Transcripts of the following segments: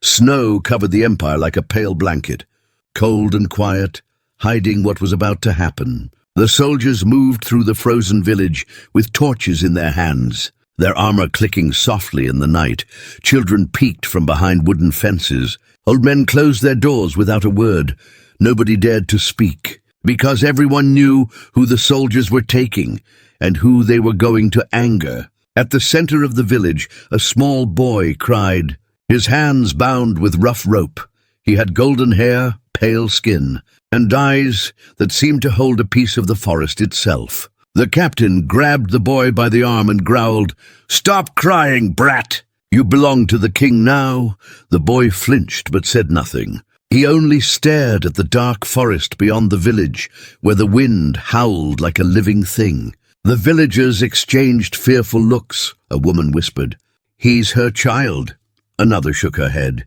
Snow covered the empire like a pale blanket, cold and quiet, hiding what was about to happen. The soldiers moved through the frozen village with torches in their hands, their armor clicking softly in the night. Children peeked from behind wooden fences. Old men closed their doors without a word. Nobody dared to speak, because everyone knew who the soldiers were taking and who they were going to anger. At the center of the village, a small boy cried, his hands bound with rough rope. He had golden hair, pale skin, and eyes that seemed to hold a piece of the forest itself. The captain grabbed the boy by the arm and growled, "Stop crying, brat! You belong to the king now." The boy flinched but said nothing. He only stared at the dark forest beyond the village, where the wind howled like a living thing. The villagers exchanged fearful looks. A woman whispered, "He's her child." Another shook her head.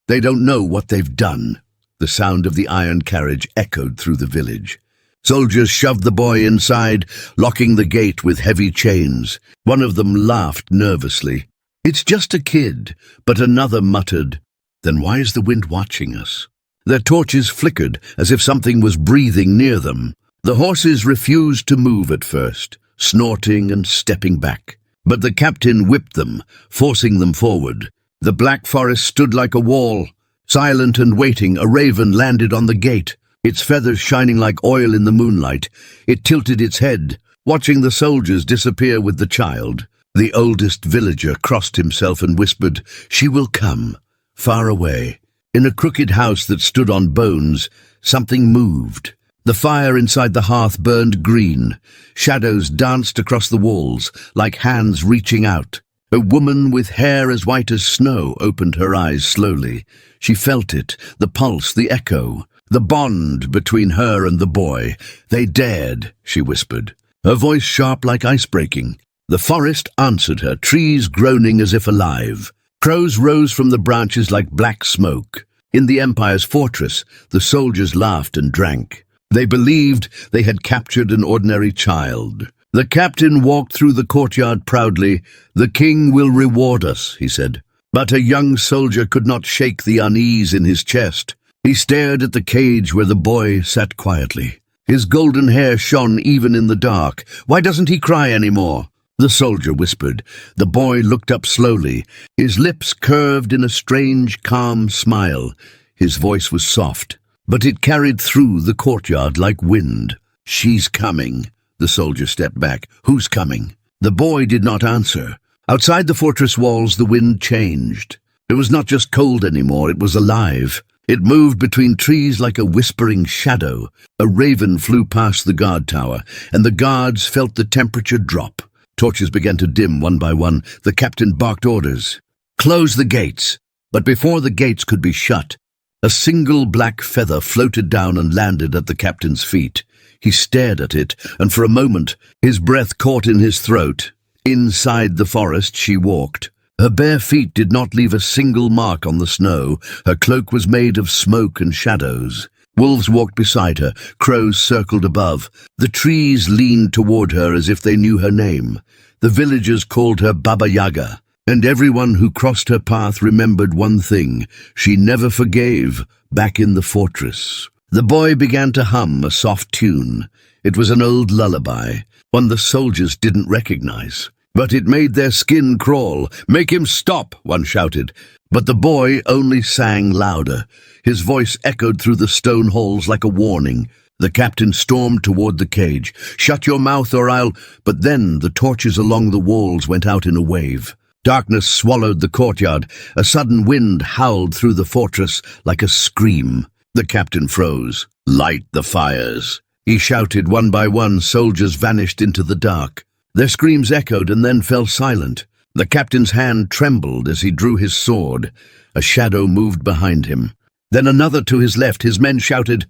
"They don't know what they've done." The sound of the iron carriage echoed through the village. Soldiers shoved the boy inside, locking the gate with heavy chains. One of them laughed nervously. "It's just a kid," but another muttered, "Then why is the wind watching us?" Their torches flickered as if something was breathing near them. The horses refused to move at first, snorting and stepping back. But the captain whipped them, forcing them forward. The black forest stood like a wall. Silent and waiting, a raven landed on the gate, its feathers shining like oil in the moonlight. It tilted its head, watching the soldiers disappear with the child. The oldest villager crossed himself and whispered, "She will come." Far away, in a crooked house that stood on bones, something moved. The fire inside the hearth burned green. Shadows danced across the walls, like hands reaching out. A woman with hair as white as snow opened her eyes slowly. She felt it, the pulse, the echo, the bond between her and the boy. "They dared," she whispered, her voice sharp like ice breaking. The forest answered her, trees groaning as if alive. Crows rose from the branches like black smoke. In the Empire's fortress, the soldiers laughed and drank. They believed they had captured an ordinary child. The captain walked through the courtyard proudly. "The king will reward us," he said. But a young soldier could not shake the unease in his chest. He stared at the cage where the boy sat quietly. His golden hair shone even in the dark. "Why doesn't he cry anymore?" The soldier whispered. The boy looked up slowly, his lips curved in a strange, calm smile. His voice was soft, but it carried through the courtyard like wind. "She's coming." The soldier stepped back. "Who's coming?" The boy did not answer. Outside the fortress walls, the wind changed. It was not just cold anymore, it was alive. It moved between trees like a whispering shadow. A raven flew past the guard tower, and the guards felt the temperature drop. Torches began to dim one by one. The captain barked orders. "Close the gates." But before the gates could be shut, a single black feather floated down and landed at the captain's feet. He stared at it, and for a moment, his breath caught in his throat. Inside the forest she walked. Her bare feet did not leave a single mark on the snow. Her cloak was made of smoke and shadows. Wolves walked beside her, crows circled above. The trees leaned toward her as if they knew her name. The villagers called her Baba Yaga, and everyone who crossed her path remembered one thing: she never forgave. Back in the fortress, the boy began to hum a soft tune. It was an old lullaby, one the soldiers didn't recognize. But it made their skin crawl. "Make him stop," one shouted. But the boy only sang louder. His voice echoed through the stone halls like a warning. The captain stormed toward the cage. "Shut your mouth or I'll—" But then the torches along the walls went out in a wave. Darkness swallowed the courtyard. A sudden wind howled through the fortress like a scream. The captain froze. "Light the fires," he shouted. One by one, soldiers vanished into the dark. Their screams echoed and then fell silent. The captain's hand trembled as he drew his sword. A shadow moved behind him. Then another to his left. His men shouted,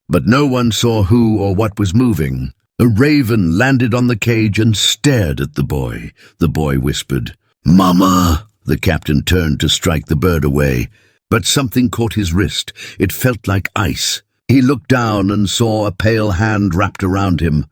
but no one saw who or what was moving. A raven landed on the cage and stared at the boy. The boy whispered, "Mama!" The captain turned to strike the bird away, but something caught his wrist. It felt like ice. He looked down and saw a pale hand wrapped around him.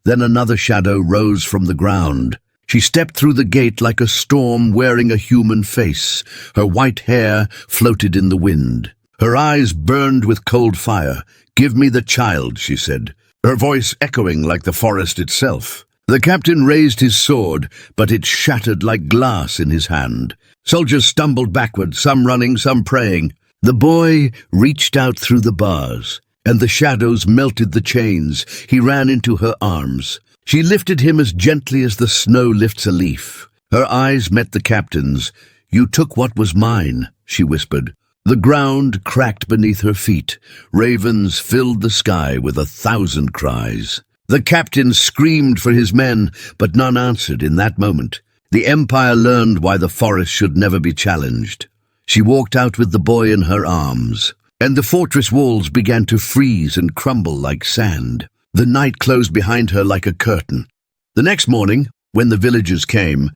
Then another shadow rose from the ground. She stepped through the gate like a storm, wearing a human face. Her white hair floated in the wind. Her eyes burned with cold fire. "Give me the child," she said, her voice echoing like the forest itself. The captain raised his sword, but it shattered like glass in his hand. Soldiers stumbled backward, some running, some praying. The boy reached out through the bars, and the shadows melted the chains. He ran into her arms. She lifted him as gently as the snow lifts a leaf. Her eyes met the captain's. "You took what was mine," she whispered. The ground cracked beneath her feet. Ravens filled the sky with 1,000 cries. The captain screamed for his men, but none answered in that moment. The Empire learned why the forest should never be challenged. She walked out with the boy in her arms, and the fortress walls began to freeze and crumble like sand. The night closed behind her like a curtain. The next morning, when the villagers came,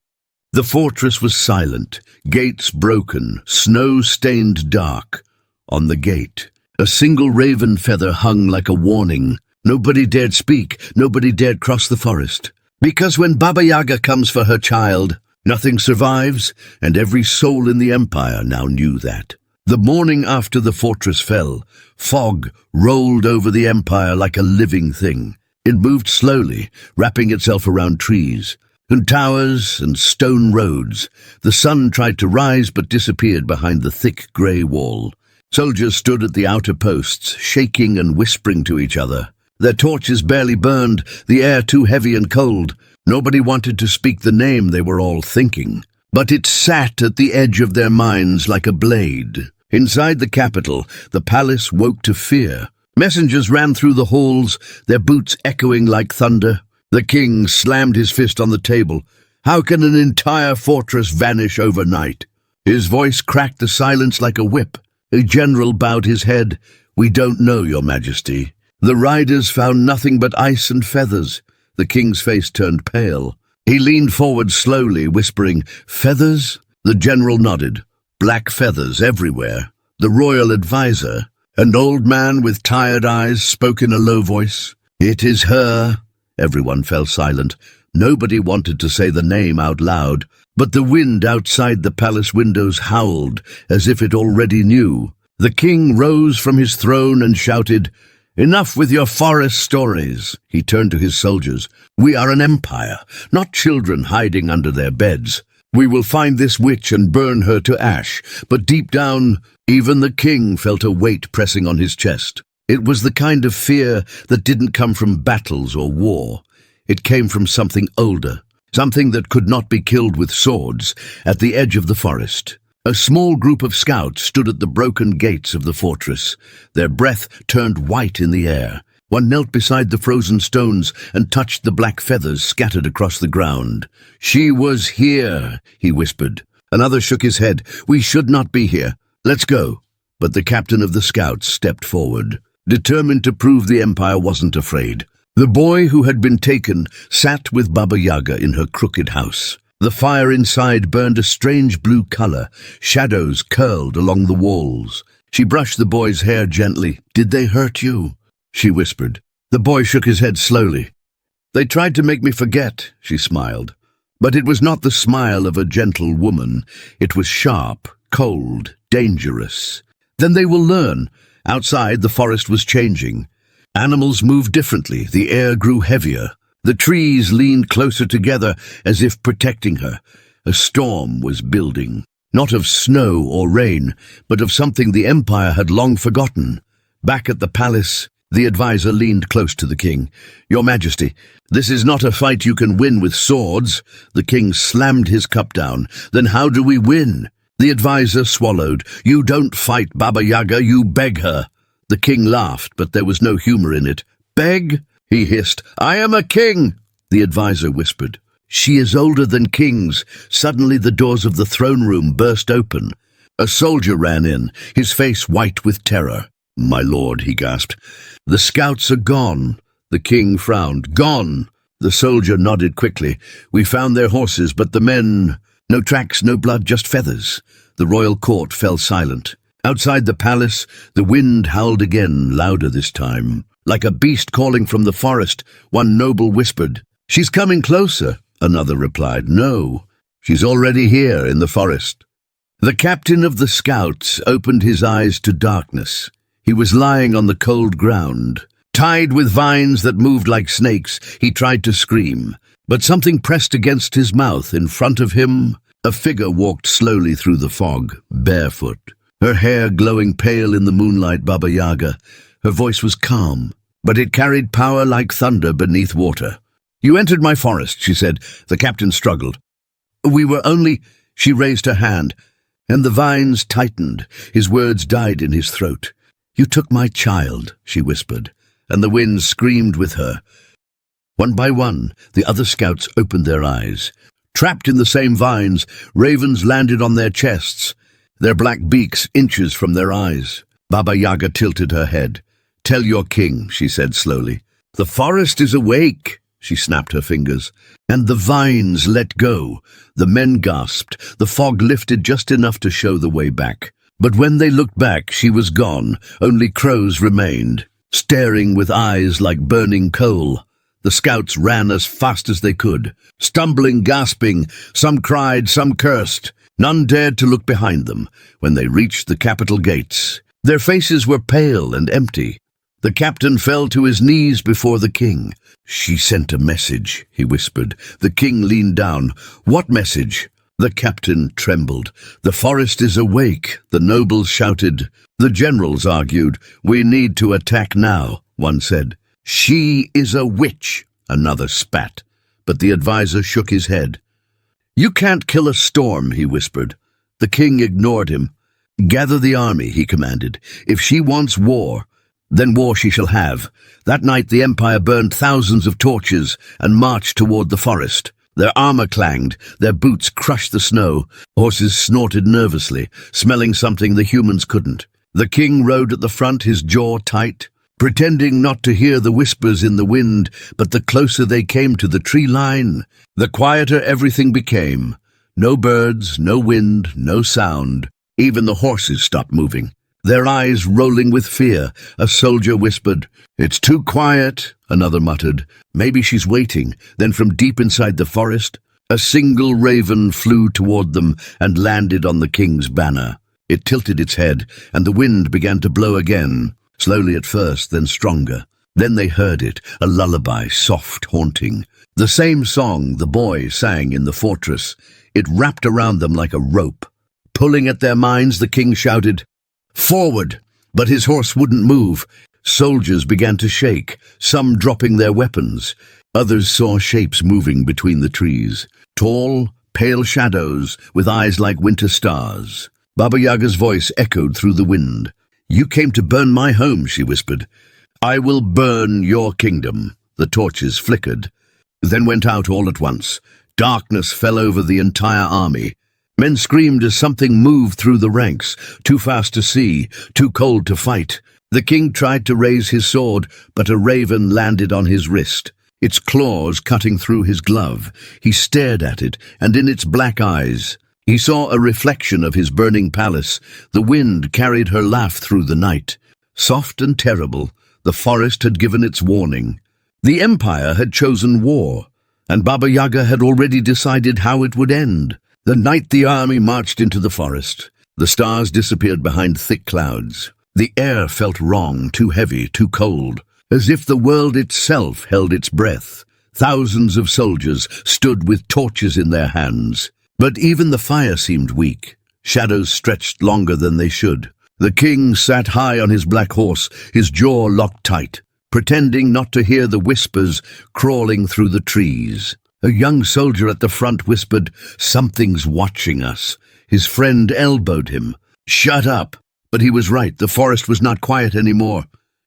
the fortress was silent, gates broken, snow-stained dark. On the gate, a single raven feather hung like a warning. Nobody dared speak, nobody dared cross the forest. Because when Baba Yaga comes for her child, nothing survives, and every soul in the Empire now knew that. The morning after the fortress fell, fog rolled over the Empire like a living thing. It moved slowly, wrapping itself around trees and towers and stone roads. The sun tried to rise but disappeared behind the thick grey wall. Soldiers stood at the outer posts, shaking and whispering to each other. Their torches barely burned, the air too heavy and cold. Nobody wanted to speak the name they were all thinking, but it sat at the edge of their minds like a blade. Inside the capital, the palace woke to fear. Messengers ran through the halls, their boots echoing like thunder. The king slammed his fist on the table. How can an entire fortress vanish overnight? His voice cracked the silence like a whip. A general bowed his head. "We don't know, Your Majesty." The riders found nothing but ice and feathers. The king's face turned pale. He leaned forward slowly, whispering, "Feathers?" The general nodded. Black feathers everywhere. The royal advisor, an old man with tired eyes, spoke in a low voice. "It is her." Everyone fell silent. Nobody wanted to say the name out loud, but the wind outside the palace windows howled as if it already knew. The king rose from his throne and shouted, "Enough with your forest stories." He turned to his soldiers. "We are an empire, not children hiding under their beds. We will find this witch and burn her to ash." But deep down, even the king felt a weight pressing on his chest. It was the kind of fear that didn't come from battles or war. It came from something older, something that could not be killed with swords. At the edge of the forest, a small group of scouts stood at the broken gates of the fortress. Their breath turned white in the air. One knelt beside the frozen stones and touched the black feathers scattered across the ground. "She was here," he whispered. Another shook his head. "We should not be here. Let's go." But the captain of the scouts stepped forward, determined to prove the Empire wasn't afraid. The boy who had been taken sat with Baba Yaga in her crooked house. The fire inside burned a strange blue color. Shadows curled along the walls. She brushed the boy's hair gently. "Did they hurt you?" she whispered. The boy shook his head slowly. "They tried to make me forget," she smiled. But it was not the smile of a gentle woman. It was sharp, cold, dangerous. "Then they will learn." Outside, the forest was changing. Animals moved differently. The air grew heavier. The trees leaned closer together as if protecting her. A storm was building, not of snow or rain, but of something the Empire had long forgotten. Back at the palace, the advisor leaned close to the king. "Your Majesty, this is not a fight you can win with swords." The king slammed his cup down. "Then how do we win?" The advisor swallowed. "You don't fight Baba Yaga, you beg her." The king laughed, but there was no humor in it. "Beg?" he hissed. "I am a king," the advisor whispered. "She is older than kings." Suddenly the doors of the throne room burst open. A soldier ran in, his face white with terror. "My lord," he gasped. "The scouts are gone." The king frowned. "Gone?" The soldier nodded quickly. "We found their horses, but the men... No tracks, no blood, just feathers." The royal court fell silent. Outside the palace, the wind howled again, louder this time. Like a beast calling from the forest, one noble whispered, "She's coming closer." another replied. No, she's already here in the forest. The captain of the scouts opened his eyes to darkness. He was lying on the cold ground. Tied with vines that moved like snakes, he tried to scream, but something pressed against his mouth. In front of him, a figure walked slowly through the fog, barefoot. Her hair glowing pale in the moonlight, Baba Yaga. Her voice was calm, but it carried power like thunder beneath water. "You entered my forest," she said. The captain struggled. "We were only—" She raised her hand, and the vines tightened. His words died in his throat. "You took my child," she whispered, and the wind screamed with her. One by one, the other scouts opened their eyes. Trapped in the same vines, ravens landed on their chests, their black beaks inches from their eyes. Baba Yaga tilted her head. "Tell your king," she said slowly. "The forest is awake." She snapped her fingers, and the vines let go. The men gasped. The fog lifted just enough to show the way back. But when they looked back, she was gone. Only crows remained, staring with eyes like burning coal. The scouts ran as fast as they could, stumbling, gasping. Some cried, some cursed. None dared to look behind them when they reached the capital gates. Their faces were pale and empty. The captain fell to his knees before the king. "She sent a message," he whispered. The king leaned down. "What message?" The captain trembled. "The forest is awake," the nobles shouted. The generals argued. "We need to attack now," one said. "She is a witch," another spat. But the advisor shook his head. "You can't kill a storm," he whispered. The king ignored him. "Gather the army," he commanded. "If she wants war, then war she shall have." That night the Empire burned thousands of torches and marched toward the forest. Their armor clanged, their boots crushed the snow. Horses snorted nervously, smelling something the humans couldn't. The king rode at the front, his jaw tight, pretending not to hear the whispers in the wind, but the closer they came to the tree line, the quieter everything became. No birds, no wind, no sound. Even the horses stopped moving, their eyes rolling with fear. A soldier whispered. "It's too quiet," another muttered. "Maybe she's waiting." Then from deep inside the forest, a single raven flew toward them and landed on the king's banner. It tilted its head, and the wind began to blow again, slowly at first, then stronger. Then they heard it, a lullaby, soft, haunting. The same song the boy sang in the fortress. It wrapped around them like a rope. Pulling at their minds, the king shouted, "Forward!" But his horse wouldn't move. Soldiers began to shake, some dropping their weapons. Others saw shapes moving between the trees, tall, pale shadows with eyes like winter stars. Baba Yaga's voice echoed through the wind. "You came to burn my home," she whispered. "I will burn your kingdom." The torches flickered, then went out all at once. Darkness fell over the entire army. Men screamed as something moved through the ranks, too fast to see, too cold to fight. The king tried to raise his sword, but a raven landed on his wrist, its claws cutting through his glove. He stared at it, and in its black eyes, he saw a reflection of his burning palace. The wind carried her laugh through the night. Soft and terrible, the forest had given its warning. The Empire had chosen war, and Baba Yaga had already decided how it would end. The night the army marched into the forest, the stars disappeared behind thick clouds. The air felt wrong, too heavy, too cold, as if the world itself held its breath. Thousands of soldiers stood with torches in their hands. But even the fire seemed weak. Shadows stretched longer than they should. The king sat high on his black horse, his jaw locked tight, pretending not to hear the whispers crawling through the trees. A young soldier at the front whispered, "Something's watching us." His friend elbowed him. "Shut up." But he was right. The forest was not quiet anymore.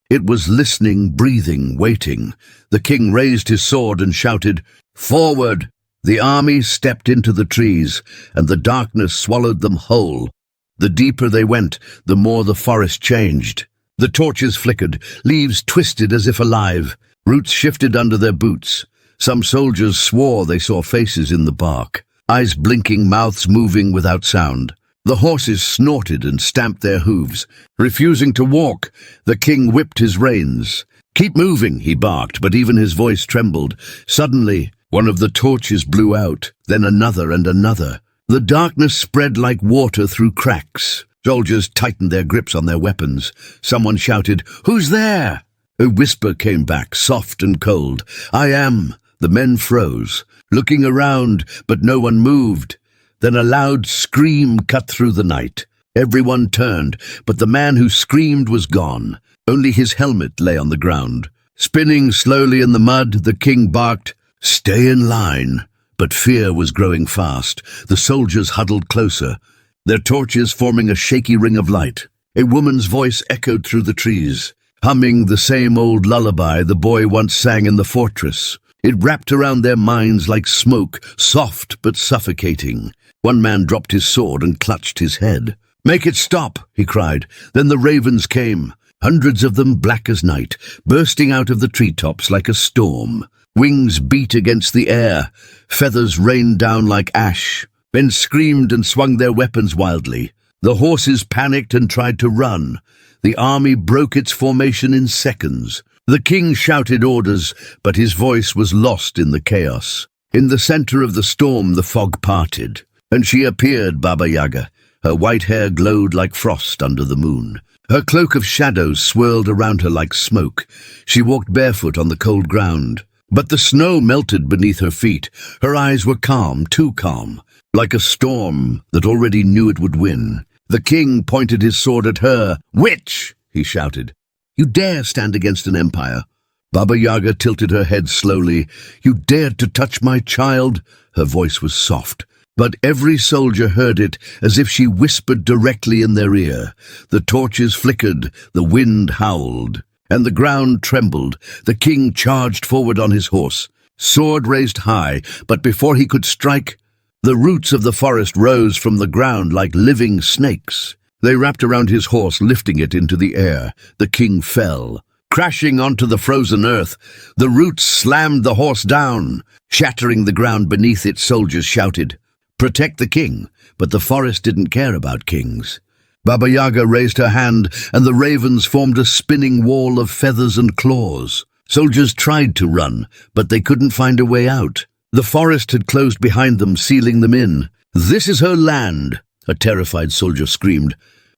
It was listening, breathing, waiting. The king raised his sword and shouted, "Forward!" The army stepped into the trees, and the darkness swallowed them whole. The deeper they went, the more the forest changed. The torches flickered, leaves twisted as if alive. Roots shifted under their boots. Some soldiers swore they saw faces in the bark, eyes blinking, mouths moving without sound. The horses snorted and stamped their hooves. Refusing to walk, the king whipped his reins. "Keep moving," he barked, but even his voice trembled. Suddenly, One of the torches blew out, then another and another. The darkness spread like water through cracks. Soldiers tightened their grips on their weapons. Someone shouted, "Who's there?" A whisper came back, soft and cold. "I am." The men froze, looking around, but no one moved. Then a loud scream cut through the night. Everyone turned, but the man who screamed was gone. Only his helmet lay on the ground. Spinning slowly in the mud, the king barked, "Stay in line." But fear was growing fast. The soldiers huddled closer, their torches forming a shaky ring of light. A woman's voice echoed through the trees, humming the same old lullaby the boy once sang in the fortress. It wrapped around their minds like smoke, soft but suffocating. One man dropped his sword and clutched his head. "Make it stop," he cried. Then the ravens came, hundreds of them black as night, bursting out of the treetops like a storm. Wings beat against the air, feathers rained down like ash. Men screamed and swung their weapons wildly. The horses panicked and tried to run. The army broke its formation in seconds. The king shouted orders, but his voice was lost in the chaos. In the center of the storm, the fog parted, and she appeared, Baba Yaga. Her white hair glowed like frost under the moon. Her cloak of shadows swirled around her like smoke. She walked barefoot on the cold ground, but the snow melted beneath her feet. Her eyes were calm, too calm, like a storm that already knew it would win. The king pointed his sword at her. "Witch!" he shouted. "You dare stand against an empire?" Baba Yaga tilted her head slowly. "You dared to touch my child?" Her voice was soft, but every soldier heard it as if she whispered directly in their ear. The torches flickered, the wind howled, and the ground trembled. The king charged forward on his horse, sword raised high, but before he could strike, the roots of the forest rose from the ground like living snakes. They wrapped around his horse, lifting it into the air. The king fell, crashing onto the frozen earth. The roots slammed the horse down, shattering the ground beneath it. Soldiers shouted, "Protect the king," but the forest didn't care about kings. Baba Yaga raised her hand, and the ravens formed a spinning wall of feathers and claws. Soldiers tried to run, but they couldn't find a way out. The forest had closed behind them, sealing them in. "This is her land," a terrified soldier screamed.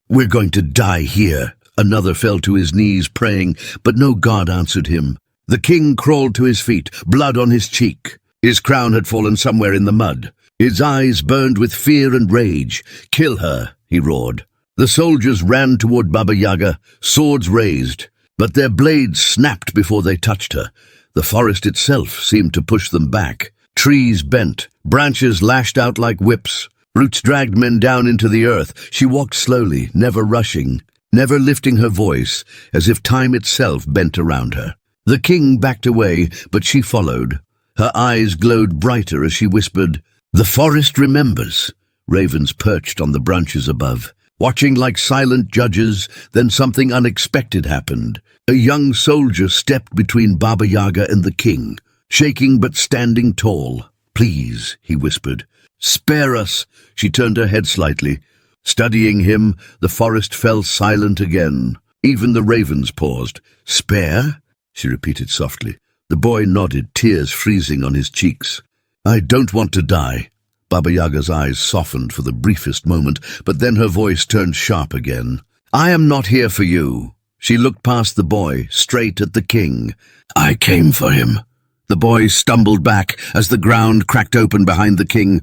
"We're going to die here." Another fell to his knees, praying, but no god answered him. The king crawled to his feet, blood on his cheek. His crown had fallen somewhere in the mud. His eyes burned with fear and rage. "Kill her," he roared. The soldiers ran toward Baba Yaga, swords raised, but their blades snapped before they touched her. The forest itself seemed to push them back. Trees bent, branches lashed out like whips. Roots dragged men down into the earth. She walked slowly, never rushing, never lifting her voice, as if time itself bent around her. The king backed away, but she followed. Her eyes glowed brighter as she whispered, "The forest remembers." Ravens perched on the branches above, watching like silent judges. Then something unexpected happened. A young soldier stepped between Baba Yaga and the king, shaking but standing tall. "Please," he whispered. "Spare us." She turned her head slightly. Studying him, the forest fell silent again. Even the ravens paused. "Spare?" she repeated softly. The boy nodded, tears freezing on his cheeks. "I don't want to die." Baba Yaga's eyes softened for the briefest moment, but then her voice turned sharp again. "I am not here for you." She looked past the boy, straight at the king. "I came for him." The boy stumbled back as the ground cracked open behind the king.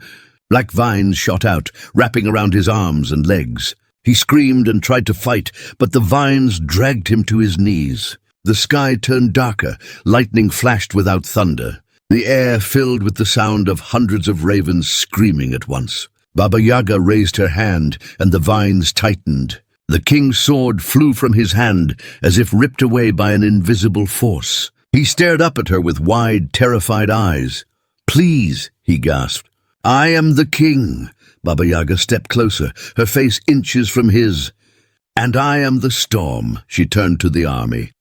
Black vines shot out, wrapping around his arms and legs. He screamed and tried to fight, but the vines dragged him to his knees. The sky turned darker, lightning flashed without thunder. The air filled with the sound of hundreds of ravens screaming at once. Baba Yaga raised her hand, and the vines tightened. The king's sword flew from his hand, as if ripped away by an invisible force. He stared up at her with wide, terrified eyes. "Please," he gasped. "I am the king." Baba Yaga stepped closer, her face inches from his. "And I am the storm." She turned to the army.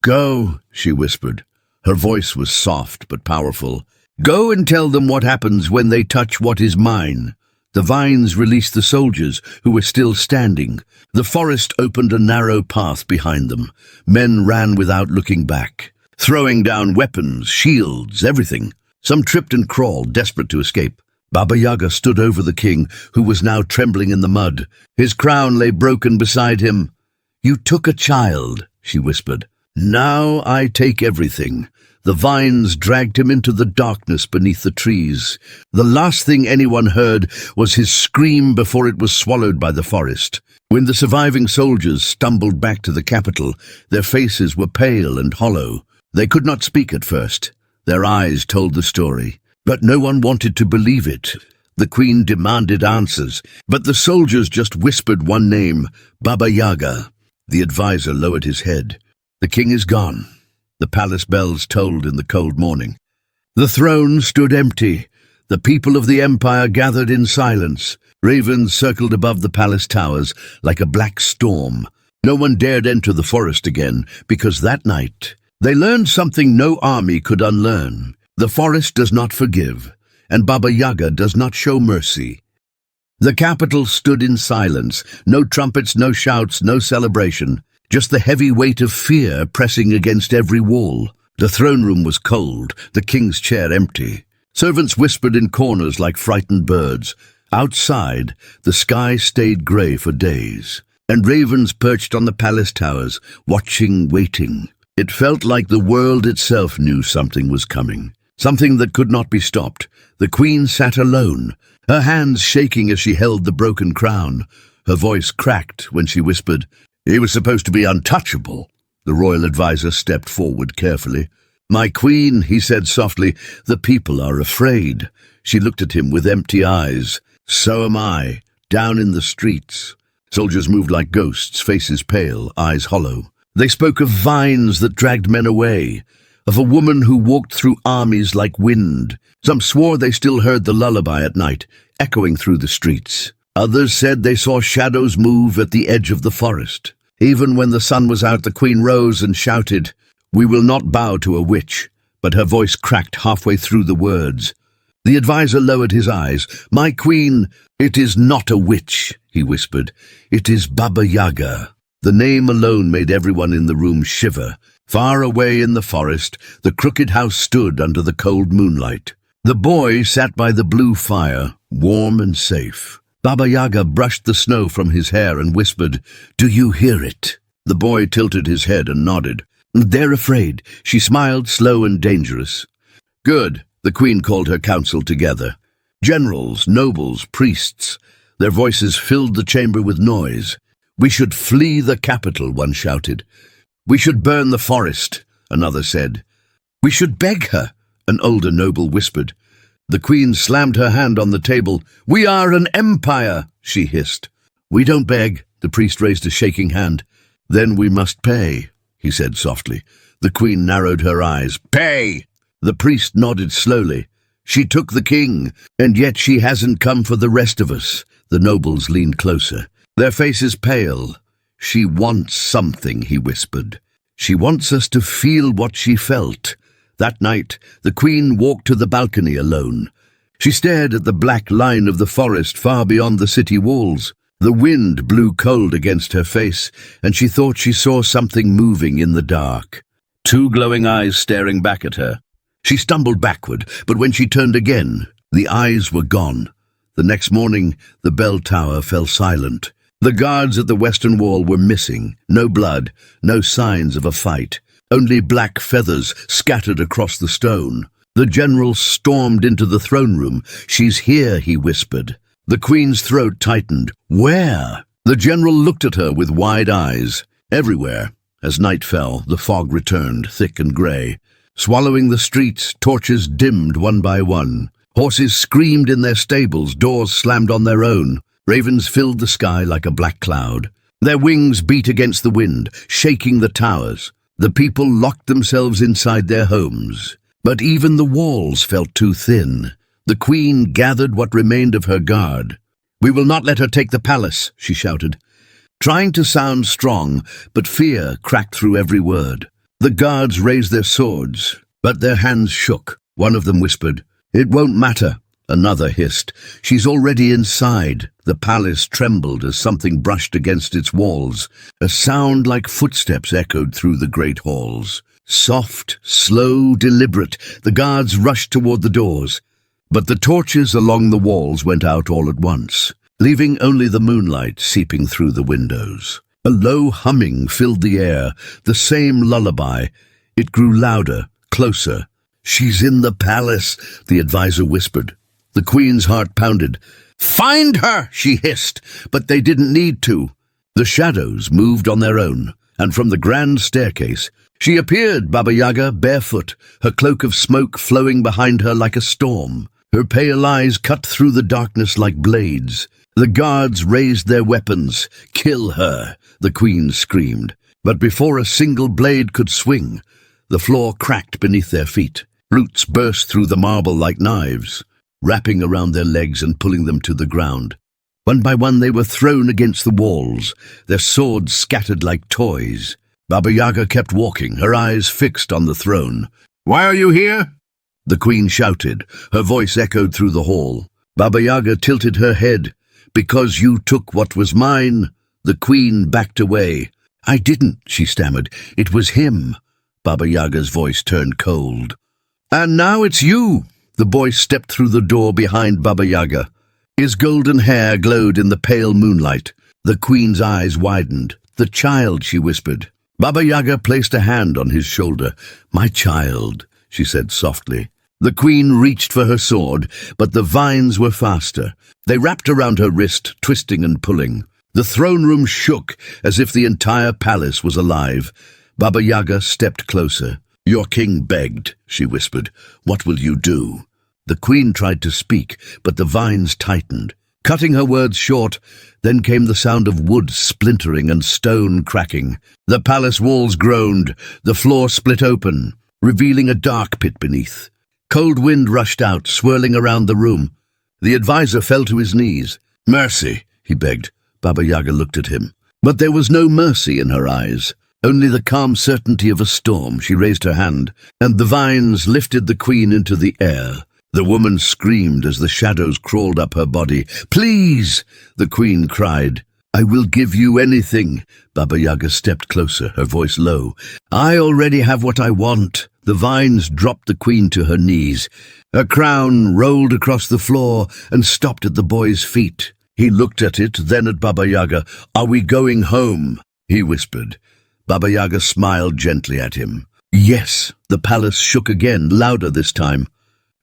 "Go," she whispered. Her voice was soft but powerful. "Go and tell them what happens when they touch what is mine." The vines released the soldiers, who were still standing. The forest opened a narrow path behind them. Men ran without looking back, throwing down weapons, shields, everything. Some tripped and crawled, desperate to escape. Baba Yaga stood over the king, who was now trembling in the mud. His crown lay broken beside him. "You took a child," she whispered. "Now I take everything." The vines dragged him into the darkness beneath the trees. The last thing anyone heard was his scream before it was swallowed by the forest. When the surviving soldiers stumbled back to the capital, their faces were pale and hollow. They could not speak at first. Their eyes told the story, but no one wanted to believe it. The queen demanded answers, but the soldiers just whispered one name, Baba Yaga. The advisor lowered his head. "The king is gone." The palace bells tolled in the cold morning. The throne stood empty. The people of the empire gathered in silence. Ravens circled above the palace towers like a black storm. No one dared enter the forest again, because that night they learned something no army could unlearn. The forest does not forgive, and Baba Yaga does not show mercy. The capital stood in silence. No trumpets, no shouts, no celebration. Just the heavy weight of fear pressing against every wall. The throne room was cold, the king's chair empty. Servants whispered in corners like frightened birds. Outside, the sky stayed grey for days, and ravens perched on the palace towers, watching, waiting. It felt like the world itself knew something was coming, something that could not be stopped. The queen sat alone, her hands shaking as she held the broken crown. Her voice cracked when she whispered, "He was supposed to be untouchable." The royal advisor stepped forward carefully. "My queen," he said softly, "the people are afraid." She looked at him with empty eyes. "So am I, down in the streets." Soldiers moved like ghosts, faces pale, eyes hollow. They spoke of vines that dragged men away, of a woman who walked through armies like wind. Some swore they still heard the lullaby at night, echoing through the streets. Others said they saw shadows move at the edge of the forest. Even when the sun was out, the queen rose and shouted, "We will not bow to a witch," but her voice cracked halfway through the words. The advisor lowered his eyes. "My queen, it is not a witch," he whispered. "It is Baba Yaga." The name alone made everyone in the room shiver. Far away in the forest, the crooked house stood under the cold moonlight. The boy sat by the blue fire, warm and safe. Baba Yaga brushed the snow from his hair and whispered, "Do you hear it?" The boy tilted his head and nodded. "They're afraid." She smiled, slow and dangerous. "Good." The queen called her council together. Generals, nobles, priests. Their voices filled the chamber with noise. "We should flee the capital," one shouted. "We should burn the forest," another said. "We should beg her," an older noble whispered. The queen slammed her hand on the table. "We are an empire," she hissed. "We don't beg," the priest raised a shaking hand. "Then we must pay," he said softly. The queen narrowed her eyes. "Pay!" The priest nodded slowly. "She took the king, and yet she hasn't come for the rest of us." The nobles leaned closer, their faces pale. "She wants something," he whispered. "She wants us to feel what she felt." That night, the queen walked to the balcony alone. She stared at the black line of the forest far beyond the city walls. The wind blew cold against her face, and she thought she saw something moving in the dark. Two glowing eyes staring back at her. She stumbled backward, but when she turned again, the eyes were gone. The next morning, the bell tower fell silent. The guards at the western wall were missing. No blood, no signs of a fight. Only black feathers scattered across the stone. The general stormed into the throne room. "She's here," he whispered. The queen's throat tightened. "Where?" The general looked at her with wide eyes. Everywhere. As night fell, the fog returned, thick and grey. Swallowing the streets, torches dimmed one by one. Horses screamed in their stables, doors slammed on their own. Ravens filled the sky like a black cloud. Their wings beat against the wind, shaking the towers. The people locked themselves inside their homes. But even the walls felt too thin. The queen gathered what remained of her guard. "We will not let her take the palace," she shouted, trying to sound strong, but fear cracked through every word. The guards raised their swords, but their hands shook. One of them whispered, "It won't matter." Another hissed, "She's already inside." The palace trembled as something brushed against its walls. A sound like footsteps echoed through the great halls. Soft, slow, deliberate, the guards rushed toward the doors. But the torches along the walls went out all at once, leaving only the moonlight seeping through the windows. A low humming filled the air, the same lullaby. It grew louder, closer. "She's in the palace," the advisor whispered. The queen's heart pounded. "Find her!" she hissed, but they didn't need to. The shadows moved on their own, and from the grand staircase, she appeared, Baba Yaga, barefoot, her cloak of smoke flowing behind her like a storm. Her pale eyes cut through the darkness like blades. The guards raised their weapons. "Kill her!" the queen screamed. But before a single blade could swing, the floor cracked beneath their feet. Roots burst through the marble like knives, wrapping around their legs and pulling them to the ground. One by one they were thrown against the walls, their swords scattered like toys. Baba Yaga kept walking, her eyes fixed on the throne. "Why are you here?" the queen shouted. Her voice echoed through the hall. Baba Yaga tilted her head. "Because you took what was mine." The queen backed away. "I didn't," she stammered. "It was him." Baba Yaga's voice turned cold. "And now it's you." The boy stepped through the door behind Baba Yaga. His golden hair glowed in the pale moonlight. The queen's eyes widened. "The child," she whispered. Baba Yaga placed a hand on his shoulder. "My child," she said softly. The queen reached for her sword, but the vines were faster. They wrapped around her wrist, twisting and pulling. The throne room shook as if the entire palace was alive. Baba Yaga stepped closer. "Your king begged," she whispered. "What will you do?" The queen tried to speak, but the vines tightened, cutting her words short. Then came the sound of wood splintering and stone cracking. The palace walls groaned. The floor split open, revealing a dark pit beneath. Cold wind rushed out, swirling around the room. The advisor fell to his knees. "Mercy," he begged. Baba Yaga looked at him. But there was no mercy in her eyes, only the calm certainty of a storm. She raised her hand, and the vines lifted the queen into the air. The woman screamed as the shadows crawled up her body. "Please!" the queen cried. "I will give you anything." Baba Yaga stepped closer, her voice low. "I already have what I want." The vines dropped the queen to her knees. Her crown rolled across the floor and stopped at the boy's feet. He looked at it, then at Baba Yaga. "Are we going home?" he whispered. Baba Yaga smiled gently at him. "Yes." The palace shook again, louder this time.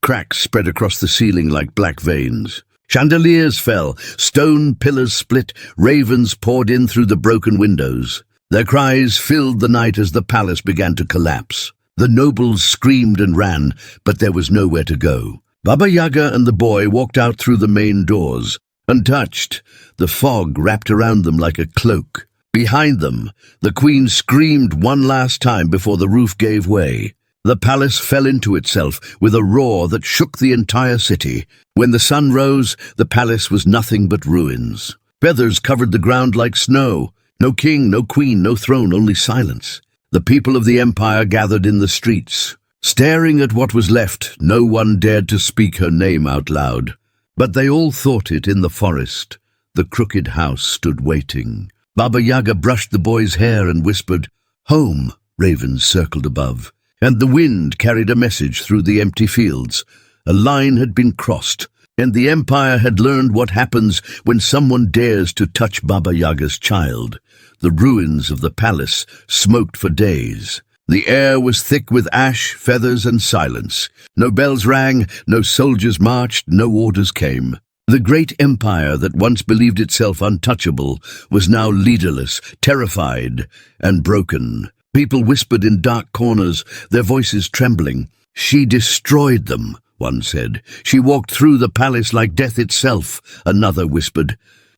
Cracks spread across the ceiling like black veins. Chandeliers fell, stone pillars split, ravens poured in through the broken windows. Their cries filled the night as the palace began to collapse. The nobles screamed and ran, but there was nowhere to go. Baba Yaga and the boy walked out through the main doors. Untouched, the fog wrapped around them like a cloak. Behind them, the queen screamed one last time before the roof gave way. The palace fell into itself with a roar that shook the entire city. When the sun rose, the palace was nothing but ruins. Feathers covered the ground like snow. No king, no queen, no throne, only silence. The people of the empire gathered in the streets. Staring at what was left, no one dared to speak her name out loud. But they all thought it in the forest. The crooked house stood waiting. Baba Yaga brushed the boy's hair and whispered, "Home." Ravens circled above, and the wind carried a message through the empty fields. A line had been crossed, and the empire had learned what happens when someone dares to touch Baba Yaga's child. The ruins of the palace smoked for days. The air was thick with ash, feathers, and silence. No bells rang, no soldiers marched, no orders came. The great empire that once believed itself untouchable was now leaderless, terrified, and broken. People whispered in dark corners, their voices trembling. "She destroyed them," one said. "She walked through the palace like death itself," another whispered.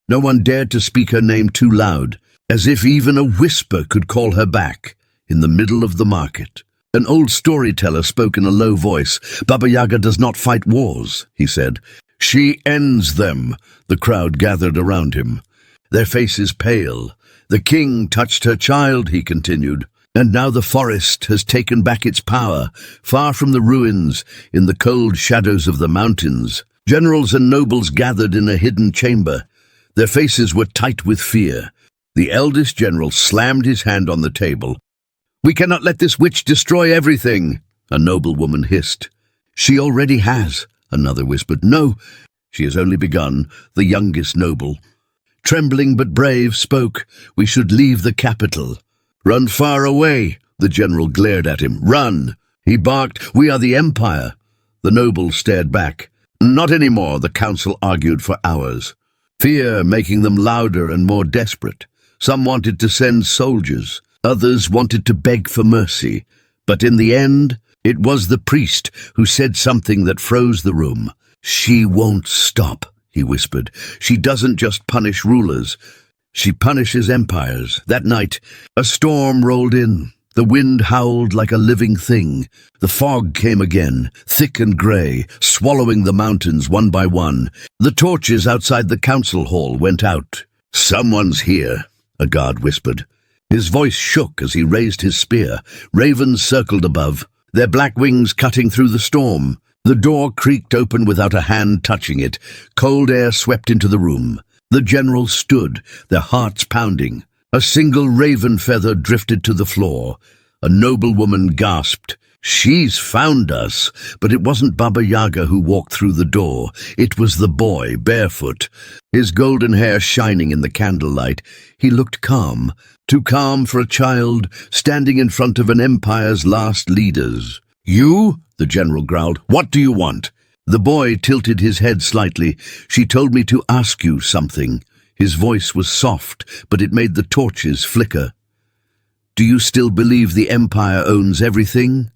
No one dared to speak her name too loud, as if even a whisper could call her back. In the middle of the market, an old storyteller spoke in a low voice. "Baba Yaga does not fight wars," he said. "She ends them." The crowd gathered around him, their faces pale. "The king touched her child," he continued. "And now the forest has taken back its power, far from the ruins, in the cold shadows of the mountains." Generals and nobles gathered in a hidden chamber. Their faces were tight with fear. The eldest general slammed his hand on the table. We cannot let this witch destroy everything, a noblewoman hissed. She already has, another whispered. No, she has only begun, the youngest noble. Trembling but brave, spoke, we should leave the capital. Run far away, the general glared at him. Run, he barked, we are the Empire. The noble stared back. Not anymore, the council argued for hours. Fear making them louder and more desperate. Some wanted to send soldiers, others wanted to beg for mercy. But in the end, it was the priest who said something that froze the room. She won't stop, he whispered. She doesn't just punish rulers, she punishes empires. That night, a storm rolled in. The wind howled like a living thing. The fog came again, thick and grey, swallowing the mountains one by one. The torches outside the council hall went out. Someone's here, a guard whispered. His voice shook as he raised his spear. Ravens circled above, their black wings cutting through the storm. The door creaked open without a hand touching it. Cold air swept into the room. The generals stood, their hearts pounding. A single raven feather drifted to the floor. A noblewoman gasped. She's found us. But it wasn't Baba Yaga who walked through the door. It was the boy, barefoot, his golden hair shining in the candlelight. He looked calm, too calm for a child, standing in front of an empire's last leaders. You? The general growled. What do you want? The boy tilted his head slightly. She told me to ask you something. His voice was soft, but it made the torches flicker. Do you still believe the Empire owns everything?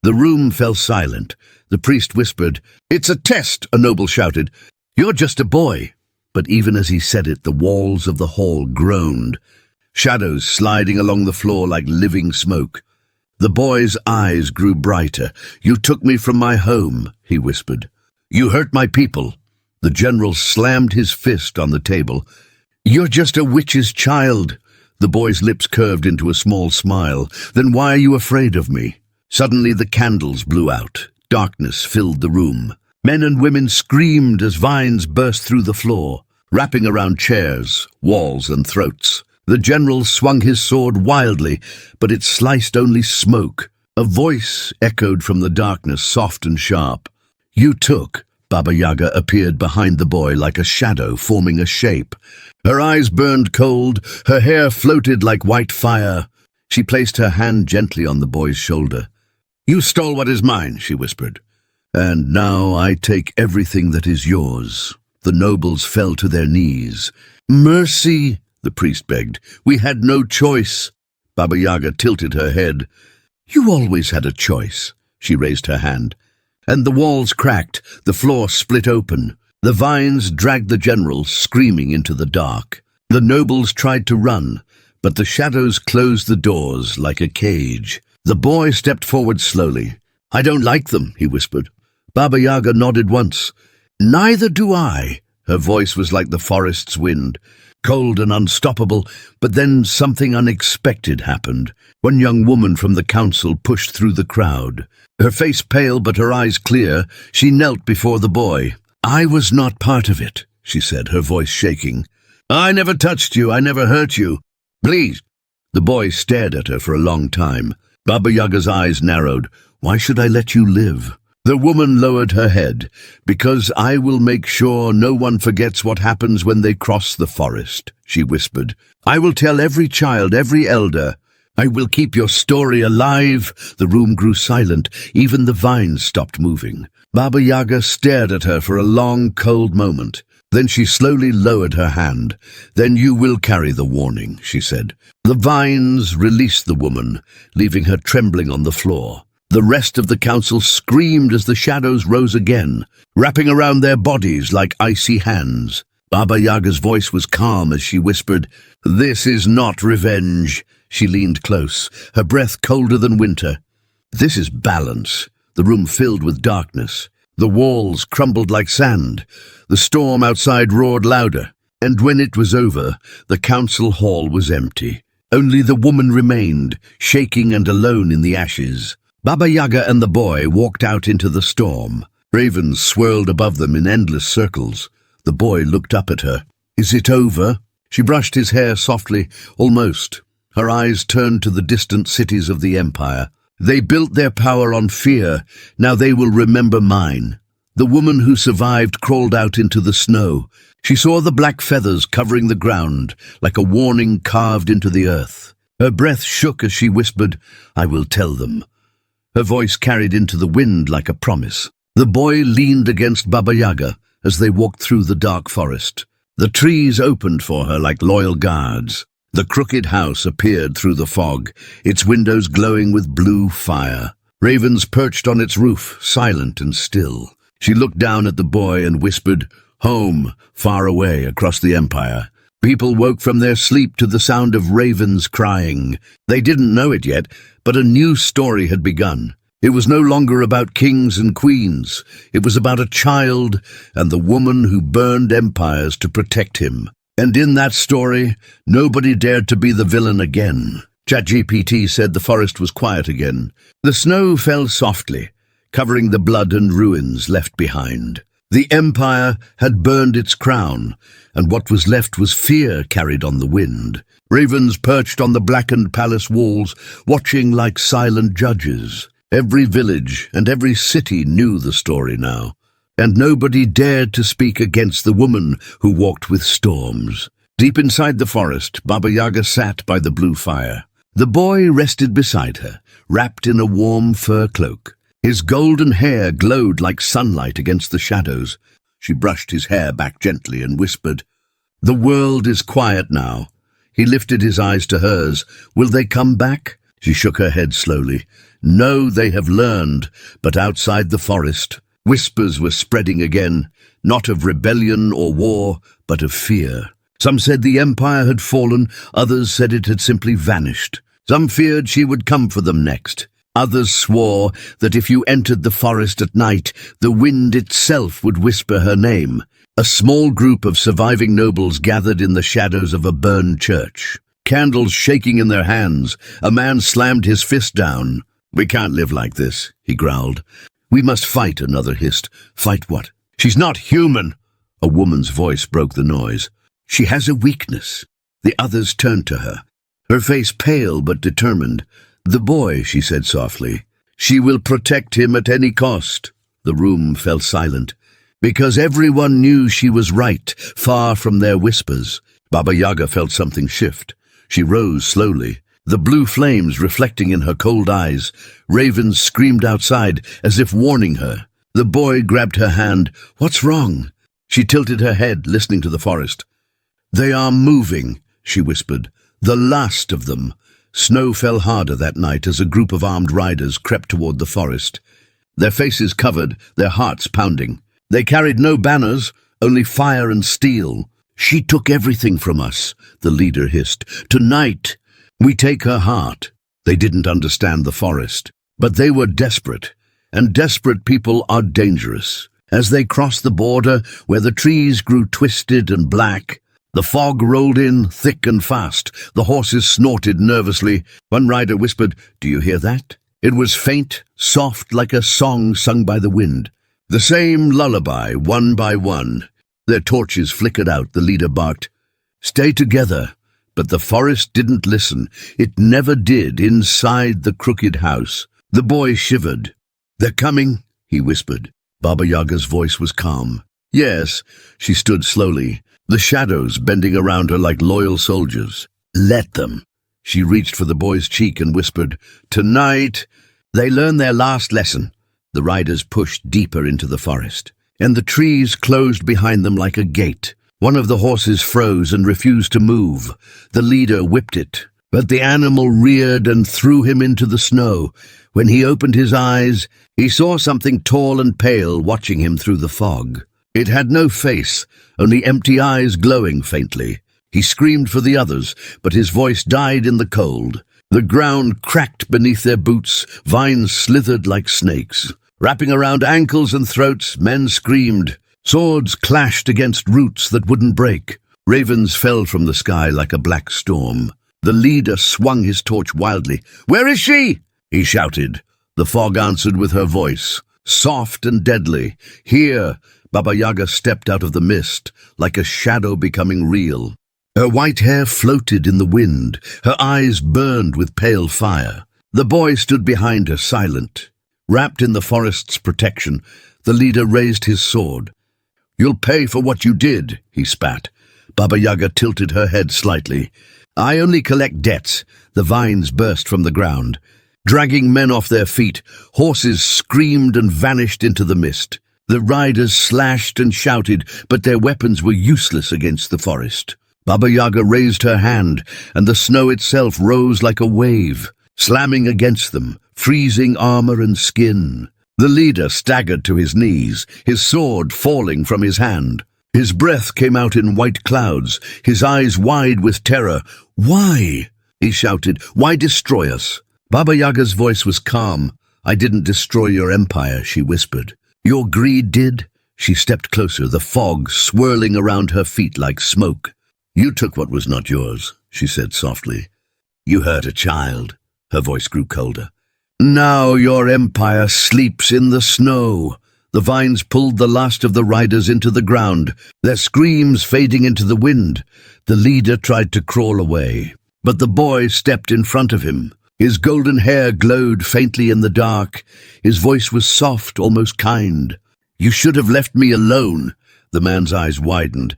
The room fell silent. The priest whispered, It's a test, a noble shouted. You're just a boy. But even as he said it, the walls of the hall groaned, shadows sliding along the floor like living smoke. The boy's eyes grew brighter. You took me from my home, he whispered. You hurt my people. The general slammed his fist on the table. You're just a witch's child. The boy's lips curved into a small smile. Then why are you afraid of me? Suddenly the candles blew out. Darkness filled the room. Men and women screamed as vines burst through the floor, wrapping around chairs, walls, and throats. The general swung his sword wildly, but it sliced only smoke. A voice echoed from the darkness, soft and sharp. You took. Baba Yaga appeared behind the boy like a shadow forming a shape. Her eyes burned cold, her hair floated like white fire. She placed her hand gently on the boy's shoulder. You stole what is mine, she whispered. And now I take everything that is yours. The nobles fell to their knees. Mercy, the priest begged. We had no choice. Baba Yaga tilted her head. You always had a choice. She raised her hand. And the walls cracked, the floor split open. The vines dragged the generals screaming into the dark. The nobles tried to run, but the shadows closed the doors like a cage. The boy stepped forward slowly. I don't like them, he whispered. Baba Yaga nodded once. Neither do I. Her voice was like the forest's wind, cold and unstoppable, but then something unexpected happened. One young woman from the council pushed through the crowd. Her face pale but her eyes clear, she knelt before the boy. I was not part of it, she said, her voice shaking. I never touched you, I never hurt you. Please. The boy stared at her for a long time. Baba Yaga's eyes narrowed. Why should I let you live? The woman lowered her head. Because I will make sure no one forgets what happens when they cross the forest, she whispered. I will tell every child, every elder. I will keep your story alive. The room grew silent. Even the vines stopped moving. Baba Yaga stared at her for a long, cold moment. Then she slowly lowered her hand. Then you will carry the warning, she said. The vines released the woman, leaving her trembling on the floor. The rest of the council screamed as the shadows rose again, wrapping around their bodies like icy hands. Baba Yaga's voice was calm as she whispered, This is not revenge. She leaned close, her breath colder than winter. This is balance. The room filled with darkness. The walls crumbled like sand. The storm outside roared louder. And when it was over, the council hall was empty. Only the woman remained, shaking and alone in the ashes. Baba Yaga and the boy walked out into the storm. Ravens swirled above them in endless circles. The boy looked up at her. Is it over? She brushed his hair softly, almost. Her eyes turned to the distant cities of the Empire. They built their power on fear. Now they will remember mine. The woman who survived crawled out into the snow. She saw the black feathers covering the ground, like a warning carved into the earth. Her breath shook as she whispered, "I will tell them." Her voice carried into the wind like a promise. The boy leaned against Baba Yaga as they walked through the dark forest. The trees opened for her like loyal guards. The crooked house appeared through the fog, its windows glowing with blue fire. Ravens perched on its roof, silent and still. She looked down at the boy and whispered, "Home, far away across the Empire." People woke from their sleep to the sound of ravens crying. They didn't know it yet, but a new story had begun. It was no longer about kings and queens. It was about a child and the woman who burned empires to protect him. And in that story, nobody dared to be the villain again. ChatGPT said the forest was quiet again. The snow fell softly, covering the blood and ruins left behind. The empire had burned its crown, and what was left was fear carried on the wind. Ravens perched on the blackened palace walls, watching like silent judges. Every village and every city knew the story now, and nobody dared to speak against the woman who walked with storms. Deep inside the forest, Baba Yaga sat by the blue fire. The boy rested beside her, wrapped in a warm fur cloak. His golden hair glowed like sunlight against the shadows. She brushed his hair back gently and whispered, "The world is quiet now." He lifted his eyes to hers. "Will they come back?" She shook her head slowly. "No, they have learned." But outside the forest, whispers were spreading again, not of rebellion or war, but of fear. Some said the empire had fallen, others said it had simply vanished. Some feared she would come for them next. Others swore that if you entered the forest at night, the wind itself would whisper her name. A small group of surviving nobles gathered in the shadows of a burned church. Candles shaking in their hands, a man slammed his fist down. "We can't live like this," he growled. "We must fight," another hissed. "Fight what?" "She's not human." A woman's voice broke the noise. "She has a weakness." The others turned to her, her face pale but determined. "The boy," she said softly. "She will protect him at any cost." The room fell silent, because everyone knew she was right, far from their whispers. Baba Yaga felt something shift. She rose slowly, the blue flames reflecting in her cold eyes. Ravens screamed outside, as if warning her. The boy grabbed her hand. "What's wrong?" She tilted her head, listening to the forest. "They are moving," she whispered. "The last of them." Snow fell harder that night as a group of armed riders crept toward the forest. Their faces covered, their hearts pounding. They carried no banners, only fire and steel. "She took everything from us," the leader hissed. "Tonight, we take her heart." They didn't understand the forest, but they were desperate, and desperate people are dangerous. As they crossed the border, where the trees grew twisted and black, the fog rolled in, thick and fast. The horses snorted nervously. One rider whispered, "Do you hear that?" It was faint, soft, like a song sung by the wind. The same lullaby, one by one. Their torches flickered out. The leader barked, "Stay together." But the forest didn't listen. It never did inside the crooked house. The boy shivered. "They're coming," he whispered. Baba Yaga's voice was calm. "Yes." She stood slowly, the shadows bending around her like loyal soldiers. "Let them." She reached for the boy's cheek and whispered, "Tonight, they learn their last lesson." The riders pushed deeper into the forest, and the trees closed behind them like a gate. One of the horses froze and refused to move. The leader whipped it, but the animal reared and threw him into the snow. When he opened his eyes, he saw something tall and pale watching him through the fog. It had no face, only empty eyes glowing faintly. He screamed for the others, but his voice died in the cold. The ground cracked beneath their boots, vines slithered like snakes. Wrapping around ankles and throats, men screamed. Swords clashed against roots that wouldn't break. Ravens fell from the sky like a black storm. The leader swung his torch wildly. "Where is she?" he shouted. The fog answered with her voice, soft and deadly. "Here." Baba Yaga stepped out of the mist, like a shadow becoming real. Her white hair floated in the wind, her eyes burned with pale fire. The boy stood behind her, silent. Wrapped in the forest's protection, the leader raised his sword. "You'll pay for what you did," he spat. Baba Yaga tilted her head slightly. "I only collect debts." The vines burst from the ground. Dragging men off their feet, horses screamed and vanished into the mist. The riders slashed and shouted, but their weapons were useless against the forest. Baba Yaga raised her hand, and the snow itself rose like a wave, slamming against them, freezing armor and skin. The leader staggered to his knees, his sword falling from his hand. His breath came out in white clouds, his eyes wide with terror. "Why?" he shouted. "Why destroy us?" Baba Yaga's voice was calm. "I didn't destroy your empire," she whispered. "Your greed did?" She stepped closer, the fog swirling around her feet like smoke. "You took what was not yours," she said softly. "You hurt a child." Her voice grew colder. "Now your empire sleeps in the snow." The vines pulled the last of the riders into the ground, their screams fading into the wind. The leader tried to crawl away, but the boy stepped in front of him. His golden hair glowed faintly in the dark. His voice was soft, almost kind. "You should have left me alone." The man's eyes widened.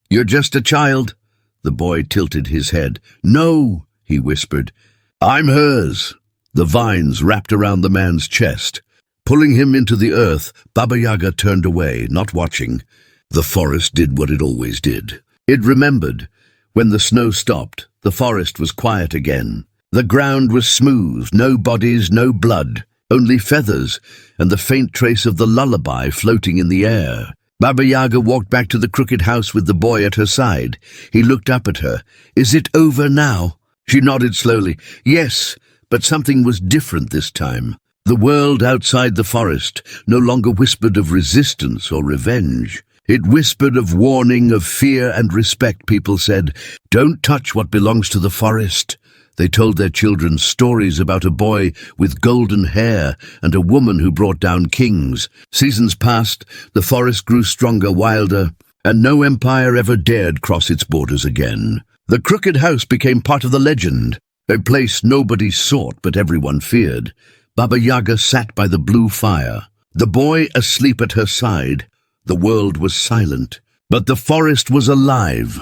"You're just a child." The boy tilted his head. "No," he whispered. "I'm hers." The vines wrapped around the man's chest. Pulling him into the earth, Baba Yaga turned away, not watching. The forest did what it always did. It remembered. When the snow stopped, the forest was quiet again. The ground was smooth, no bodies, no blood, only feathers, and the faint trace of the lullaby floating in the air. Baba Yaga walked back to the crooked house with the boy at her side. He looked up at her. "Is it over now?" She nodded slowly. "Yes, but something was different this time." The world outside the forest no longer whispered of resistance or revenge. It whispered of warning, of fear and respect. People said, "Don't touch what belongs to the forest." They told their children stories about a boy with golden hair and a woman who brought down kings. Seasons passed, the forest grew stronger, wilder, and no empire ever dared cross its borders again. The crooked house became part of the legend, a place nobody sought but everyone feared. Baba Yaga sat by the blue fire, the boy asleep at her side. The world was silent, but the forest was alive.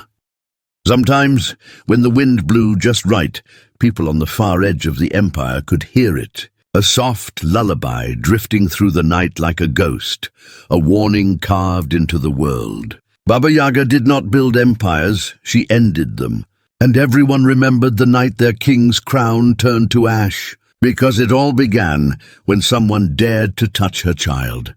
Sometimes, when the wind blew just right, people on the far edge of the empire could hear it. A soft lullaby drifting through the night like a ghost, a warning carved into the world. Baba Yaga did not build empires, she ended them. And everyone remembered the night their king's crown turned to ash, because it all began when someone dared to touch her child.